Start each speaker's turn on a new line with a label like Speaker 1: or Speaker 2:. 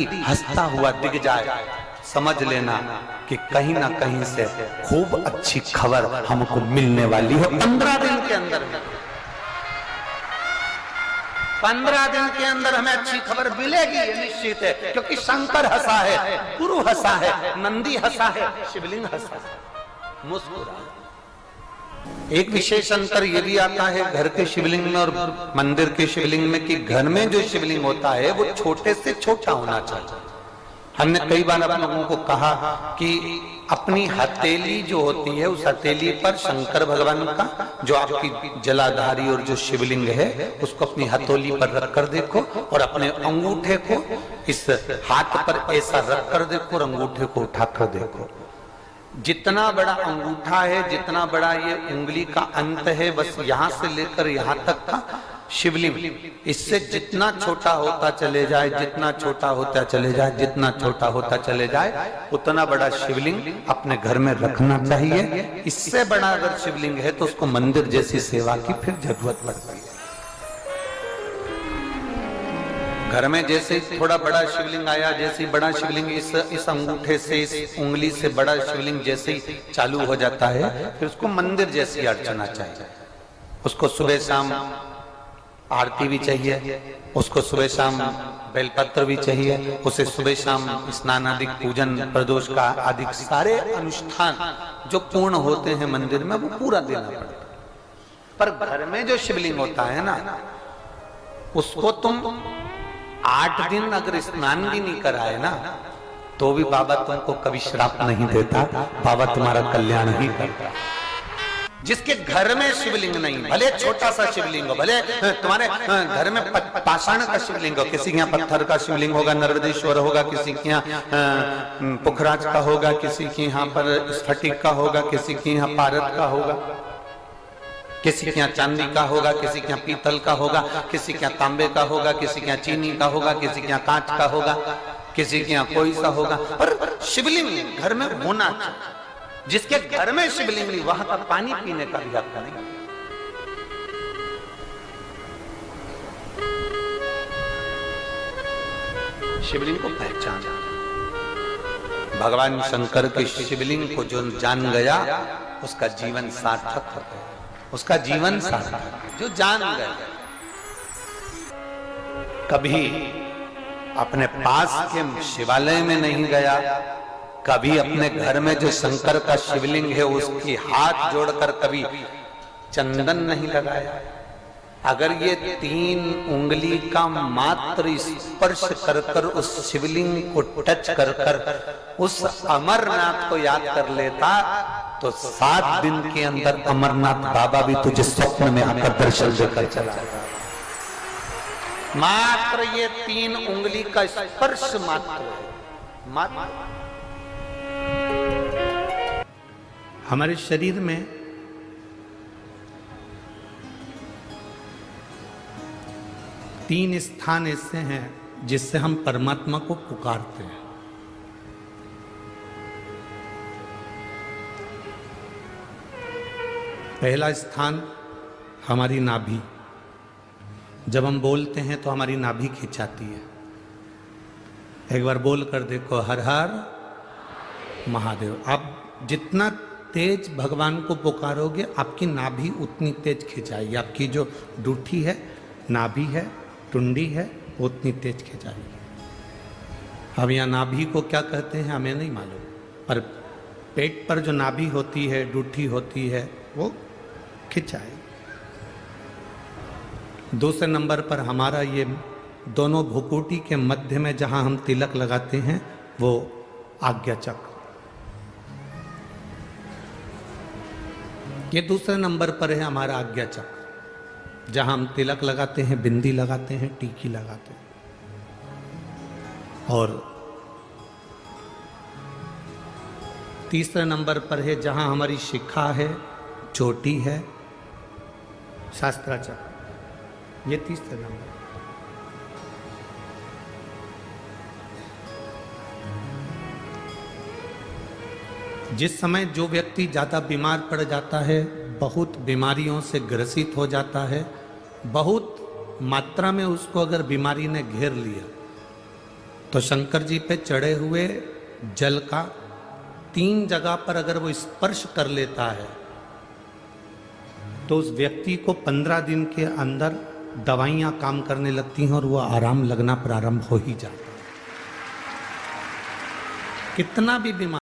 Speaker 1: हंसता हुआ दिख जाए, समझ लेना कि कहीं ना कहीं से खूब अच्छी खबर हमको मिलने वाली है 15 दिन के अंदर। 15 दिन के अंदर हमें अच्छी खबर मिलेगी, ये निश्चित है, क्योंकि शंकर हंसा है, गुरु हंसा है, नंदी हंसा है, शिवलिंग हंसा है, मुस्कुरा। एक विशेष अंतर ये भी आता है घर के शिवलिंग में और मंदिर के शिवलिंग में कि घर में जो शिवलिंग होता है वो छोटे से छोटा होना चाहिए। हमने कई बार आप लोगों को कहा कि अपनी हथेली जो होती है उस हथेली पर शंकर भगवान का जो आपकी जलाधारी और जो शिवलिंग है उसको अपनी हथेली पर रख कर देखो और अपने अंगूठे को इस हाथ पर ऐसा रख कर देखो और अंगूठे को उठाकर देखो। जितना बड़ा अंगूठा है, जितना बड़ा ये उंगली का अंत है, बस यहां से लेकर यहां तक का शिवलिंग, इससे जितना छोटा होता चले जाए, जितना छोटा होता चले जाए, जितना छोटा होता चले जाए, उतना बड़ा शिवलिंग अपने घर में रखना चाहिए। इससे बड़ा अगर शिवलिंग है तो उसको मंदिर जैसी सेवा की फिर जरूरत पड़ती है। घर में जैसे थोड़ा बड़ा शिवलिंग आया, जैसे बड़ा शिवलिंग इस अंगूठे से, इस उंगली से बड़ा शिवलिंग जैसे ही चालू हो जाता है, फिर उसको मंदिर जैसी अर्चना चाहिए। उसको सुबह शाम आरती भी चाहिए, उसको सुबह शाम बेलपत्र भी चाहिए, उसे सुबह शाम स्नान आदि पूजन प्रदोष का आदि सारे अनुष्ठान जो पूर्ण होते हैं मंदिर में वो पूरा देना पड़ता है। पर घर में जो शिवलिंग होता है ना, उसको तुम 8 दिन अगर स्नान भी नहीं कराए ना तो भी बाबा तुमको कभी श्राप नहीं देता, बाबा तुम्हारा कल्याण ही करता। जिसके घर में शिवलिंग नहीं, भले छोटा सा शिवलिंग हो, भले तुम्हारे घर में पाषाण का शिवलिंग हो, किसी के यहाँ पत्थर का शिवलिंग होगा, नर्मदेश्वर होगा, किसी के यहाँ पुखराज का होगा, किसी के यहाँ पर स्फटिक का होगा, किसी के यहाँ पारद का होगा, किसी के यहाँ चांदी का होगा, किसी के यहाँ पीतल का होगा, किसी के यहाँ तांबे का होगा, किसी के यहाँ चीनी का होगा, किसी के यहाँ कांच का होगा, किसी के यहाँ कोई सा होगा, पर शिवलिंग घर में होना चाहिए। जिसके घर में शिवलिंग नहीं वहां का पानी पीने का भी हक नहीं। शिवलिंग को पहचान, भगवान शंकर के शिवलिंग को जो जान गया उसका जीवन सार्थक हो गया, उसका जीवन सार्थक। जो जान गया, कभी अपने पास के शिवालय में नहीं गया, कभी अपने घर में जो शंकर का शिवलिंग है उसकी हाथ जोड़कर कभी चंदन नहीं लगाया, अगर ये 3 उंगली का मात्र स्पर्श कर कर उस शिवलिंग को टच कर कर उस अमरनाथ को याद कर लेता तो 7 दिन के अंदर अमरनाथ बाबा भी तुझे स्वप्न में आकर दर्शन देकर चला जाता। मात्र ये 3 उंगली का स्पर्श मात्र हमारे शरीर में तीन स्थान ऐसे हैं जिससे हम परमात्मा को पुकारते हैं। पहला स्थान हमारी नाभि, जब हम बोलते हैं तो हमारी नाभि खिंचाती है। एक बार बोल कर देखो, हर हर महादेव। आप जितना तेज भगवान को पुकारोगे आपकी नाभि उतनी तेज खिंचाएगी, आपकी जो डूठी है, नाभि है, टुंडी है, उतनी तेज खिंचाएगी। अब यहाँ नाभि को क्या कहते हैं हमें नहीं मालूम, पर पेट पर जो नाभि होती है, डूठी होती है, वो खिंचाएगी। दूसरे नंबर पर हमारा ये दोनों भुकुटी के मध्य में जहाँ हम तिलक लगाते हैं वो आज्ञा चक्र, ये दूसरे नंबर पर है हमारा आज्ञा चक्र, जहां हम तिलक लगाते हैं, बिंदी लगाते हैं, टीकी लगाते हैं। और तीसरे नंबर पर है जहां हमारी शिखा है, चोटी है, शास्त्राचक्र, ये तीसरे नंबर। जिस समय जो व्यक्ति ज़्यादा बीमार पड़ जाता है, बहुत बीमारियों से ग्रसित हो जाता है, बहुत मात्रा में उसको अगर बीमारी ने घेर लिया तो शंकर जी पे चढ़े हुए जल का 3 जगह पर अगर वो स्पर्श कर लेता है तो उस व्यक्ति को 15 दिन के अंदर दवाइयां काम करने लगती हैं और वो आराम लगना प्रारंभ हो ही जाता है। कितना भी बीमार